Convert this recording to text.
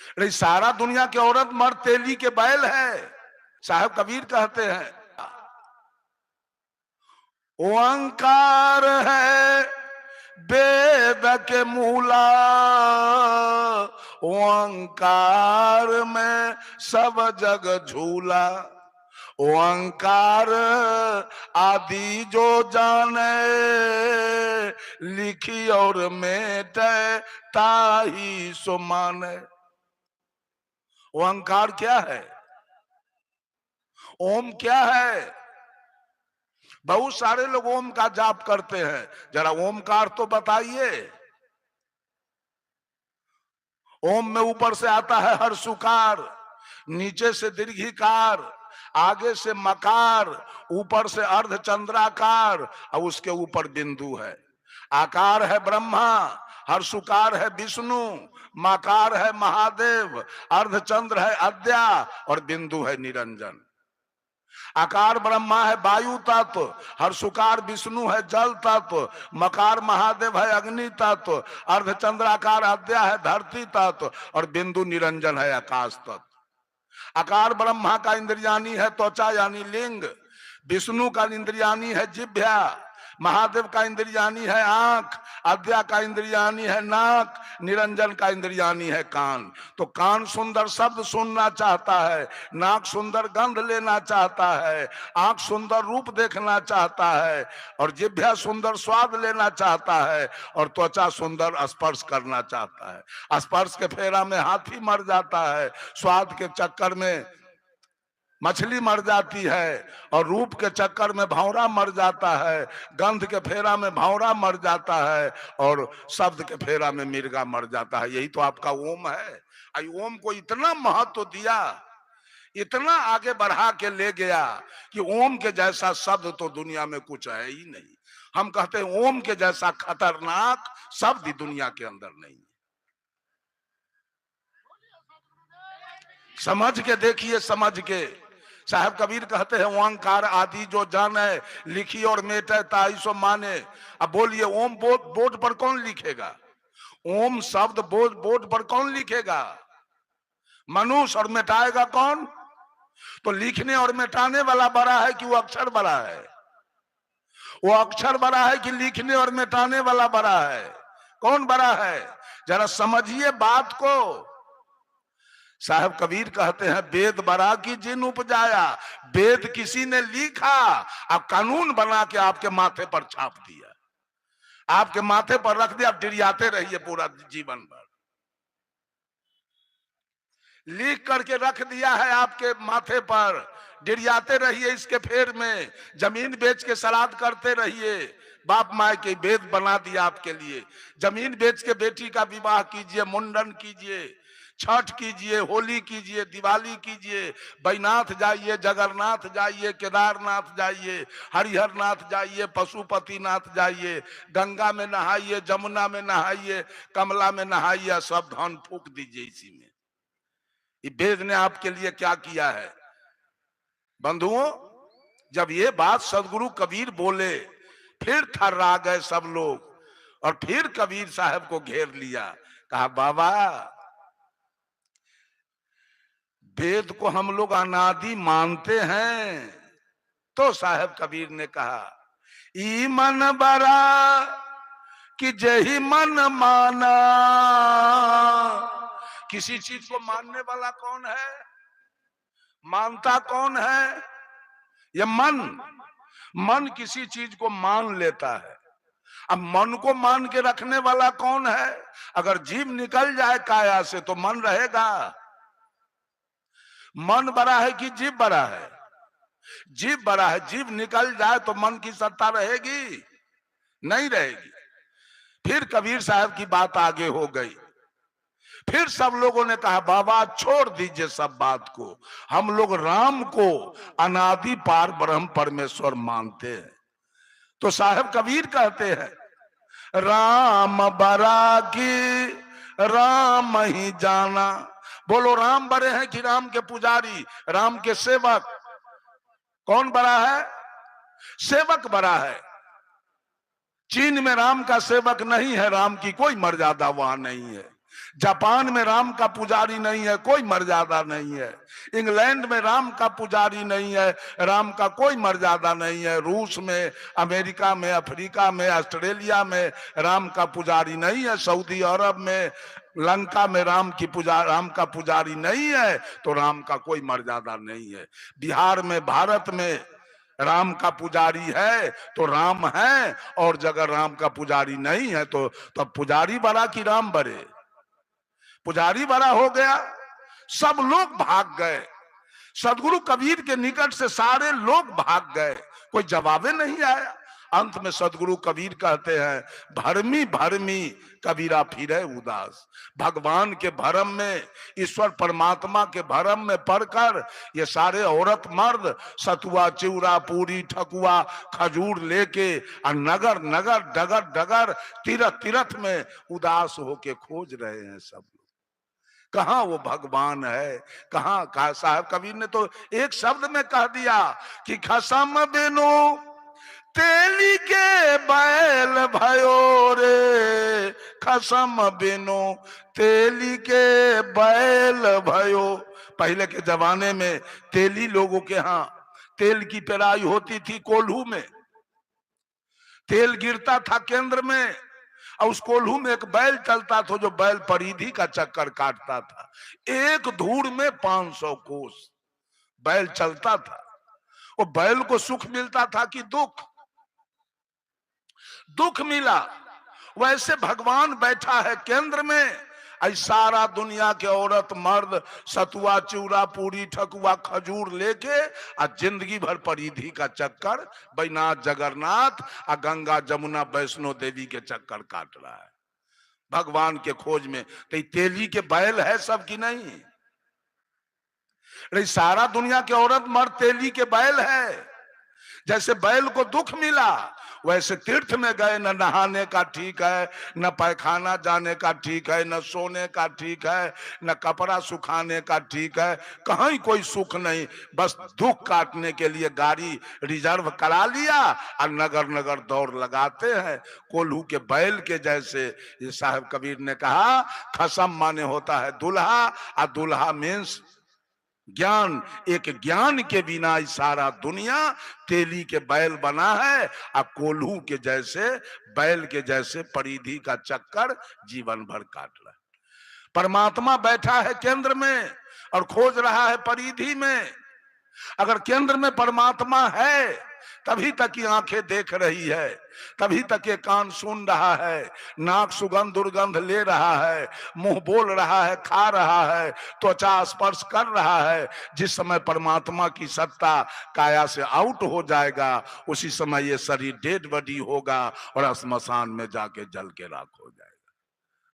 अरे सारा दुनिया की औरत मर्द तेली के बैल है। साहब कबीर कहते हैं ओंकार है वेद के मूला, ओंकार में सब जग झूला। ओंकार आदि जो जाने, लिखी और मेटे ताही सो माने। ओंकार क्या है? ओम क्या है? बहुत सारे लोग ओम का जाप करते हैं, जरा ओमकार तो बताइए। ओम में ऊपर से आता है हर्षुकार, नीचे से दीर्घिकार, आगे से मकार, ऊपर से अर्धचंद्राकार और उसके ऊपर बिंदु है। आकार है ब्रह्मा, हर्षुकार है विष्णु, मकार है महादेव, अर्धचंद्र है अद्या और बिंदु है निरंजन। आकार ब्रह्मा है वायु तत्व, हर्षुकार विष्णु है जल तत्व, मकार महादेव है अग्नि तत्व, अर्धचंद्राकार अद्या है धरती तत्व और बिंदु निरंजन है आकाश तत्व। आकार ब्रह्मा का इंद्रियानी है त्वचा यानी लिंग, विष्णु का इंद्रियानी है जिह्वा, महादेव का इंद्रियानी है आंख, अद्या का इंद्रियानी है नाक, निरंजन का इंद्रियानी है कान। तो कान सुंदर शब्द सुनना चाहता है, नाक सुंदर गंध लेना चाहता है, आंख सुंदर रूप देखना चाहता है और जिह्वा सुंदर स्वाद लेना चाहता है और त्वचा सुंदर स्पर्श करना चाहता है। स्पर्श के फेरा में हाथी मर जाता है, स्वाद के चक्कर में मछली मर जाती है और रूप के चक्कर में भौरा मर जाता है, गंध के फेरा में भौरा मर जाता है और शब्द के फेरा में मिर्गा मर जाता है। यही तो आपका ओम है। आई ओम को इतना महत्व दिया, इतना आगे बढ़ा के ले गया कि ओम के जैसा शब्द तो दुनिया में कुछ है ही नहीं। हम कहते हैं ओम के जैसा खतरनाक शब्द दुनिया के अंदर नहीं। समझ के देखिए, समझ के। साहब कबीर कहते हैं ओंकार आदि जो जाने, लिखी और मेटे ताई सो माने। अब बोलिए ओम बोर्ड पर कौन लिखेगा? ओम शब्द बोर्ड पर कौन लिखेगा? मनुष्य। और मिटाएगा कौन? तो लिखने और मिटाने वाला बड़ा है कि वो अक्षर बड़ा है? वो अक्षर बड़ा है कि लिखने और मिटाने वाला बड़ा है? कौन बड़ा है? जरा समझिए बात को। साहब कबीर कहते हैं वेद बरा की जिन उपजाया, वेद किसी ने लिखा अब कानून बना के आपके माथे पर छाप दिया, आपके माथे पर रख दिया, आप डिरियाते रहिए पूरा जीवन भर। लिख करके रख दिया है आपके माथे पर, डिरियाते रहिए इसके फेर में, जमीन बेच के श्राद्ध करते रहिए। बाप माए के वेद बना दिया आपके लिए। जमीन बेच के बेटी का विवाह कीजिए, मुंडन कीजिए, छठ कीजिए, होली कीजिए, दिवाली कीजिए, बैनाथ जाइए, जगन्नाथ जाइए, केदारनाथ जाइए, हरिहरनाथ जाइए, पशुपतिनाथ जाइए, गंगा में नहाइए, जमुना में नहाइए, कमला में नहाइए, सब धन फूक दीजिए इसी में। ये वेद ने आपके लिए क्या किया है? बंधुओं, जब ये बात सदगुरु कबीर बोले, फिर थर्रा गए सब लोग और फिर कबीर साहब को घेर लिया। कहा बाबा वेद को हम लोग अनादि मानते हैं। तो साहब कबीर ने कहा ई मन बरा कि जही मन माना। किसी चीज को मानने वाला कौन है? मानता कौन है? ये मन। मन किसी चीज को मान लेता है। अब मन को मान के रखने वाला कौन है? अगर जीव निकल जाए काया से तो मन रहेगा। मन बड़ा है कि जीव बड़ा है? जीव बड़ा है। जीव निकल जाए तो मन की सत्ता रहेगी? नहीं रहेगी। फिर कबीर साहब की बात आगे हो गई। फिर सब लोगों ने कहा बाबा छोड़ दीजिए सब बात को, हम लोग राम को अनादि पार ब्रह्म परमेश्वर मानते हैं। तो साहब कबीर कहते हैं राम बरा की राम ही जाना। बोलो राम बड़े हैं कि राम के पुजारी, राम के सेवक? कौन बड़ा है? सेवक बड़ा है। चीन में राम का सेवक नहीं है, राम की कोई मर्यादा वहां नहीं है। जापान में राम का पुजारी नहीं है, कोई मर्यादा नहीं है। इंग्लैंड में राम का पुजारी नहीं है, राम का कोई मर्यादा नहीं है। रूस में, अमेरिका में, अफ्रीका में, ऑस्ट्रेलिया में राम का पुजारी नहीं है। सऊदी अरब में, लंका में राम का पुजारी नहीं है, तो राम का कोई मर्यादा नहीं है। बिहार में, भारत में राम का पुजारी है तो राम है, और जगह राम का पुजारी नहीं है तो तब पुजारी बड़ा कि राम बड़े? पुजारी बड़ा हो गया, सब लोग भाग गए। सदगुरु कबीर के निकट से सारे लोग भाग गए, कोई जवाबे नहीं आया। अंत में सदगुरु कबीर कहते हैं, भरमी भरमी कबीरा फिरे उदास। भगवान के भरम में, ईश्वर परमात्मा के भरम में पढ़कर ये सारे औरत मर्द सतुआ, चिवड़ा, पूरी, ठकुआ, खजूर लेके और नगर नगर, डगर डगर, तीरथ तीरथ में उदास होके खोज रहे हैं सब। कहाँ वो भगवान है, कहाँ? साहब कबीर ने तो एक शब्द में कह दिया कि खसम बिनु तेली के बैल भयो रे, खसम बिनु तेली के बैल भयो। पहले के जमाने में तेली लोगों के यहाँ तेल की पेराई होती थी, कोल्हू में तेल गिरता था केंद्र में, और उस कोल्हू में एक बैल चलता था, जो बैल परिधि का चक्कर काटता था। एक धूड़ में 500 कोस बैल चलता था। वो बैल को सुख मिलता था कि दुख? दुख मिला। वैसे भगवान बैठा है केंद्र में, सारा दुनिया के औरत मर्द सतुआ, चिवड़ा, पूरी, ठकुआ, खजूर लेके आ जिंदगी भर परिधि का चक्कर, बैनाथ, जगन्नाथ आ गंगा, जमुना, वैष्णो देवी के चक्कर काट रहा है भगवान के खोज में। तो तेली के बैल है सब की नहीं? सारा दुनिया के औरत मर्द तेली के बैल है। जैसे बैल को दुख मिला, वैसे तीर्थ में गए, न नहाने का ठीक है, न पैखाना जाने का ठीक है, न सोने का ठीक है, न कपड़ा सुखाने का ठीक है, कहीं कोई सुख नहीं। बस दुख काटने के लिए गाड़ी रिजर्व करा लिया और नगर नगर दौड़ लगाते हैं कोल्हू के बैल के जैसे। ये साहब कबीर ने कहा, खसम माने होता है दुल्हा, और दुल्हा मीन्स ज्ञान। एक ज्ञान के बिना सारा दुनिया तेली के बैल बना है, और कोल्हू के जैसे, बैल के जैसे परिधि का चक्कर जीवन भर काट रहा है। परमात्मा बैठा है केंद्र में और खोज रहा है परिधि में। अगर केंद्र में परमात्मा है तभी तक की आंखें देख रही है, तभी तक ये कान सुन रहा है, नाक सुगंध दुर्गंध ले रहा है, मुंह बोल रहा है, खा रहा है, त्वचा स्पर्श कर रहा है। जिस समय परमात्मा की सत्ता काया से आउट हो जाएगा, उसी समय ये शरीर डेड बॉडी होगा और श्मशान में जाके जल के राख हो जाएगा।